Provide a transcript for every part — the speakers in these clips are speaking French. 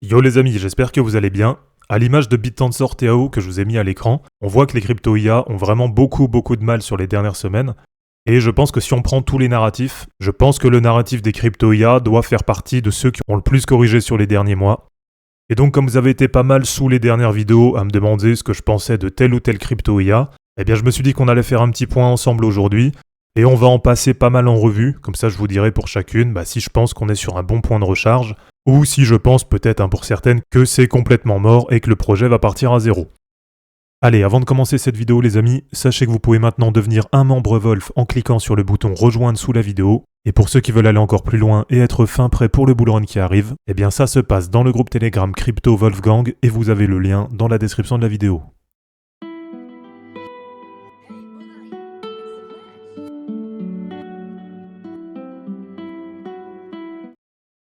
Yo les amis, j'espère que vous allez bien. À l'image de BitTensor TAO que je vous ai mis à l'écran, on voit que les crypto IA ont vraiment beaucoup de mal sur les dernières semaines. Et je pense que si on prend tous les narratifs, je pense que le narratif des crypto IA doit faire partie de ceux qui ont le plus corrigé sur les derniers mois. Et donc comme vous avez été pas mal sous les dernières vidéos à me demander ce que je pensais de telle ou telle crypto IA, eh bien je me suis dit qu'on allait faire un petit point ensemble aujourd'hui. Et on va en passer pas mal en revue, comme ça je vous dirai pour chacune si je pense qu'on est sur un bon point de recharge, ou si je pense peut-être pour certaines que c'est complètement mort et que le projet va partir à zéro. Allez, avant de commencer cette vidéo les amis, sachez que vous pouvez maintenant devenir un membre Wolf en cliquant sur le bouton rejoindre sous la vidéo, et pour ceux qui veulent aller encore plus loin et être fin prêt pour le bull run qui arrive, eh bien ça se passe dans le groupe Telegram Crypto Wolfgang et vous avez le lien dans la description de la vidéo.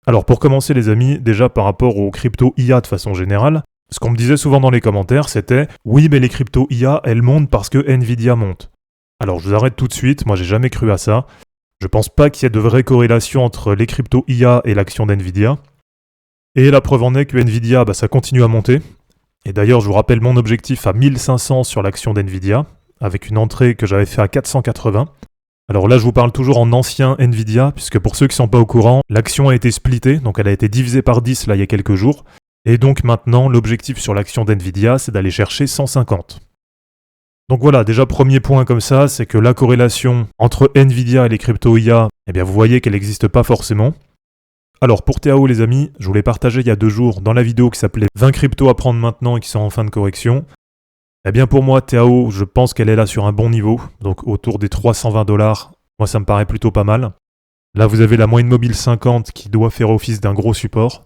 Alors pour commencer les amis, déjà par rapport aux crypto IA de façon générale, ce qu'on me disait souvent dans les commentaires c'était « Oui mais les crypto IA elles montent parce que Nvidia monte ». Alors je vous arrête tout de suite, moi j'ai jamais cru à ça. Je pense pas qu'il y ait de vraie corrélation entre les crypto IA et l'action d'Nvidia. Et la preuve en est que Nvidia ça continue à monter. Et d'ailleurs je vous rappelle mon objectif à 1500 sur l'action d'Nvidia, avec une entrée que j'avais fait à 480. Alors là, je vous parle toujours en ancien Nvidia, puisque pour ceux qui ne sont pas au courant, l'action a été splittée, donc elle a été divisée par 10 là il y a quelques jours. Et donc maintenant, l'objectif sur l'action d'Nvidia, c'est d'aller chercher 150. Donc voilà, déjà premier point comme ça, c'est que la corrélation entre Nvidia et les crypto IA, eh bien vous voyez qu'elle n'existe pas forcément. Alors pour TAO les amis, je vous l'ai partagé il y a 2 jours dans la vidéo qui s'appelait 20 cryptos à prendre maintenant et qui sont en fin de correction. Eh bien pour moi, TAO, je pense qu'elle est là sur un bon niveau, donc autour des 320 $. Moi ça me paraît plutôt pas mal. Là vous avez la moyenne mobile 50 qui doit faire office d'un gros support.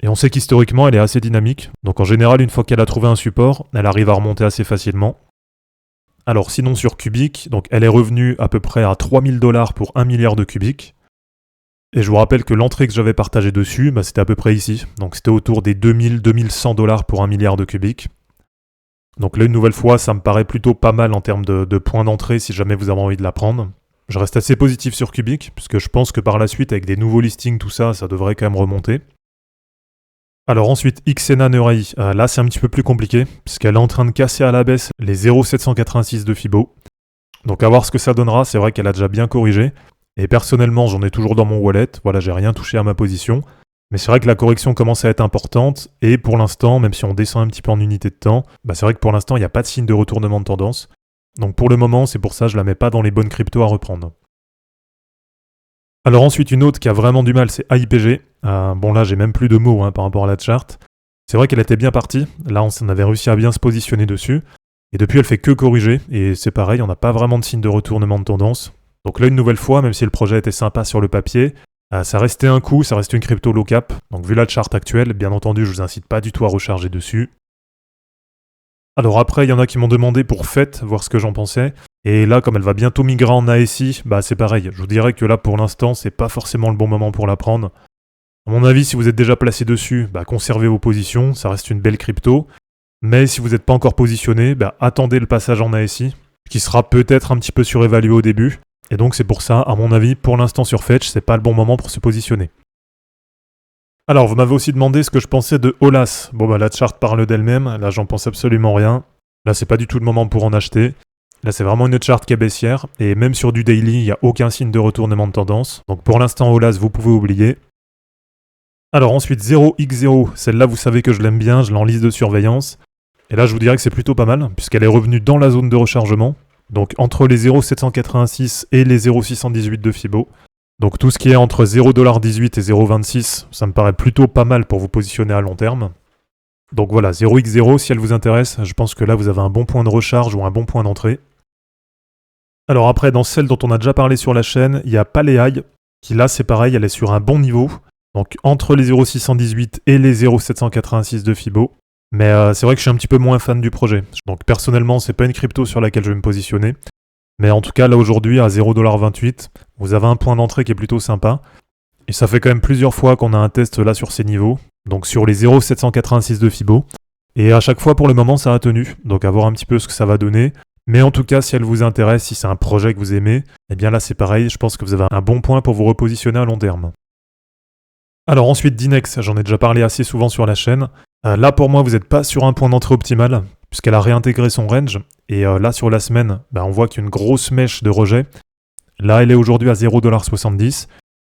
Et on sait qu'historiquement elle est assez dynamique, donc en général une fois qu'elle a trouvé un support, elle arrive à remonter assez facilement. Alors sinon sur Cubic, donc elle est revenue à peu près à 3000 $ pour 1 milliard de Cubic. Et je vous rappelle que l'entrée que j'avais partagée dessus, c'était à peu près ici, donc c'était autour des 2000-2100 $ pour 1 milliard de Cubic. Donc là, une nouvelle fois, ça me paraît plutôt pas mal en termes de points d'entrée si jamais vous avez envie de la prendre. Je reste assez positif sur Cubic, puisque je pense que par la suite, avec des nouveaux listings, tout ça, ça devrait quand même remonter. Alors ensuite, Xena Neurai, là c'est un petit peu plus compliqué, puisqu'elle est en train de casser à la baisse les 0,786 de Fibo. Donc à voir ce que ça donnera, c'est vrai qu'elle a déjà bien corrigé. Et personnellement, j'en ai toujours dans mon wallet, voilà, j'ai rien touché à ma position. Mais c'est vrai que la correction commence à être importante, et pour l'instant, même si on descend un petit peu en unité de temps, c'est vrai que pour l'instant, il n'y a pas de signe de retournement de tendance. Donc pour le moment, c'est pour ça que je la mets pas dans les bonnes cryptos à reprendre. Alors ensuite, une autre qui a vraiment du mal, c'est AIPG. Bon là, j'ai même plus de mots par rapport à la chart. C'est vrai qu'elle était bien partie, là on avait réussi à bien se positionner dessus, et depuis elle fait que corriger, et c'est pareil, on n'a pas vraiment de signe de retournement de tendance. Donc là, une nouvelle fois, même si le projet était sympa sur le papier, ça restait un coup, ça restait une crypto low cap. Donc vu la chart actuelle, bien entendu, je vous incite pas du tout à recharger dessus. Alors après, il y en a qui m'ont demandé pour FET, voir ce que j'en pensais. Et là, comme elle va bientôt migrer en ASI, c'est pareil. Je vous dirais que là, pour l'instant, c'est pas forcément le bon moment pour la prendre. À mon avis, si vous êtes déjà placé dessus, conservez vos positions, ça reste une belle crypto. Mais si vous n'êtes pas encore positionné, attendez le passage en ASI, qui sera peut-être un petit peu surévalué au début. Et donc c'est pour ça, à mon avis, pour l'instant sur Fetch, c'est pas le bon moment pour se positionner. Alors, vous m'avez aussi demandé ce que je pensais de Olas. Bon la chart parle d'elle-même, là j'en pense absolument rien. Là c'est pas du tout le moment pour en acheter. Là c'est vraiment une chart qui est baissière, et même sur du daily, il n'y a aucun signe de retournement de tendance. Donc pour l'instant Olas, vous pouvez oublier. Alors ensuite 0x0, celle-là vous savez que je l'aime bien, je l'ai en liste de surveillance. Et là je vous dirais que c'est plutôt pas mal, puisqu'elle est revenue dans la zone de rechargement. Donc entre les 0,786 et les 0,618 de Fibo. Donc tout ce qui est entre 0,18$ et 0,26$, ça me paraît plutôt pas mal pour vous positionner à long terme. Donc voilà, 0x0 si elle vous intéresse, je pense que là vous avez un bon point de recharge ou un bon point d'entrée. Alors après, dans celle dont on a déjà parlé sur la chaîne, il y a Paléaï, qui là c'est pareil, elle est sur un bon niveau. Donc entre les 0,618 et les 0,786 de Fibo. Mais c'est vrai que je suis un petit peu moins fan du projet. Donc personnellement, c'est pas une crypto sur laquelle je vais me positionner. Mais en tout cas, là aujourd'hui, à 0,28$, vous avez un point d'entrée qui est plutôt sympa. Et ça fait quand même plusieurs fois qu'on a un test là sur ces niveaux. Donc sur les 0,786 de Fibo. Et à chaque fois, pour le moment, ça a tenu. Donc à voir un petit peu ce que ça va donner. Mais en tout cas, si elle vous intéresse, si c'est un projet que vous aimez, eh bien là c'est pareil, je pense que vous avez un bon point pour vous repositionner à long terme. Alors ensuite, Dinex, j'en ai déjà parlé assez souvent sur la chaîne. Là, pour moi, vous n'êtes pas sur un point d'entrée optimal, puisqu'elle a réintégré son range. Et là, sur la semaine, on voit qu'il y a une grosse mèche de rejet. Là, elle est aujourd'hui à 0,70$.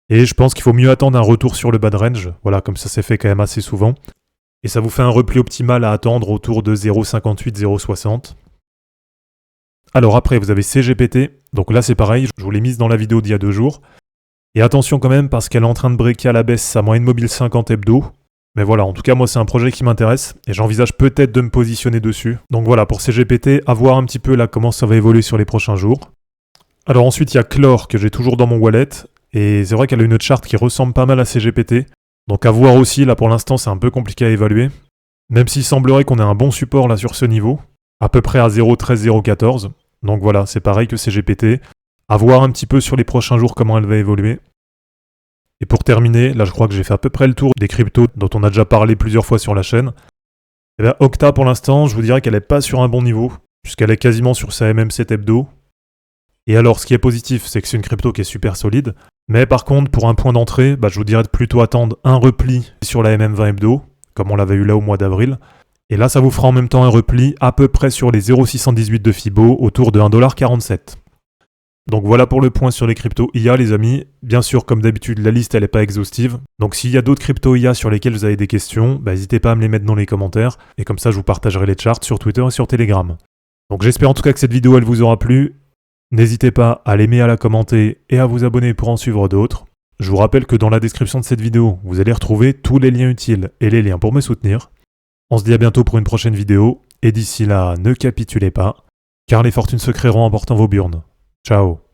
Et je pense qu'il faut mieux attendre un retour sur le bas de range. Voilà, comme ça s'est fait quand même assez souvent. Et ça vous fait un repli optimal à attendre autour de 0,58, 0,60. Alors après, vous avez CGPT. Donc là, c'est pareil, je vous l'ai mise dans la vidéo d'il y a 2 jours. Et attention quand même, parce qu'elle est en train de breaker à la baisse sa moyenne mobile 50 hebdo. Mais voilà, en tout cas, moi, c'est un projet qui m'intéresse. Et j'envisage peut-être de me positionner dessus. Donc voilà, pour CGPT, à voir un petit peu là comment ça va évoluer sur les prochains jours. Alors ensuite, il y a Chlore, que j'ai toujours dans mon wallet. Et c'est vrai qu'elle a une charte qui ressemble pas mal à CGPT. Donc à voir aussi, là pour l'instant c'est un peu compliqué à évaluer. Même s'il semblerait qu'on ait un bon support là sur ce niveau, à peu près à 0,13, 0,14. Donc voilà, c'est pareil que CGPT. À voir un petit peu sur les prochains jours comment elle va évoluer. Et pour terminer, là je crois que j'ai fait à peu près le tour des cryptos dont on a déjà parlé plusieurs fois sur la chaîne. Et bien Octa pour l'instant, je vous dirais qu'elle n'est pas sur un bon niveau, puisqu'elle est quasiment sur sa MM7 hebdo. Et alors ce qui est positif, c'est que c'est une crypto qui est super solide. Mais par contre, pour un point d'entrée, je vous dirais de plutôt attendre un repli sur la MM20 hebdo, comme on l'avait eu là au mois d'avril. Et là, ça vous fera en même temps un repli à peu près sur les 0,618 de Fibo, autour de 1,47$. Donc voilà pour le point sur les cryptos IA, les amis. Bien sûr, comme d'habitude, la liste, elle n'est pas exhaustive. Donc s'il y a d'autres cryptos IA sur lesquels vous avez des questions, n'hésitez pas à me les mettre dans les commentaires. Et comme ça, je vous partagerai les charts sur Twitter et sur Telegram. Donc j'espère en tout cas que cette vidéo, elle vous aura plu. N'hésitez pas à l'aimer, à la commenter et à vous abonner pour en suivre d'autres. Je vous rappelle que dans la description de cette vidéo, vous allez retrouver tous les liens utiles et les liens pour me soutenir. On se dit à bientôt pour une prochaine vidéo, et d'ici là, ne capitulez pas, car les fortunes se créeront en portant vos burnes. Ciao.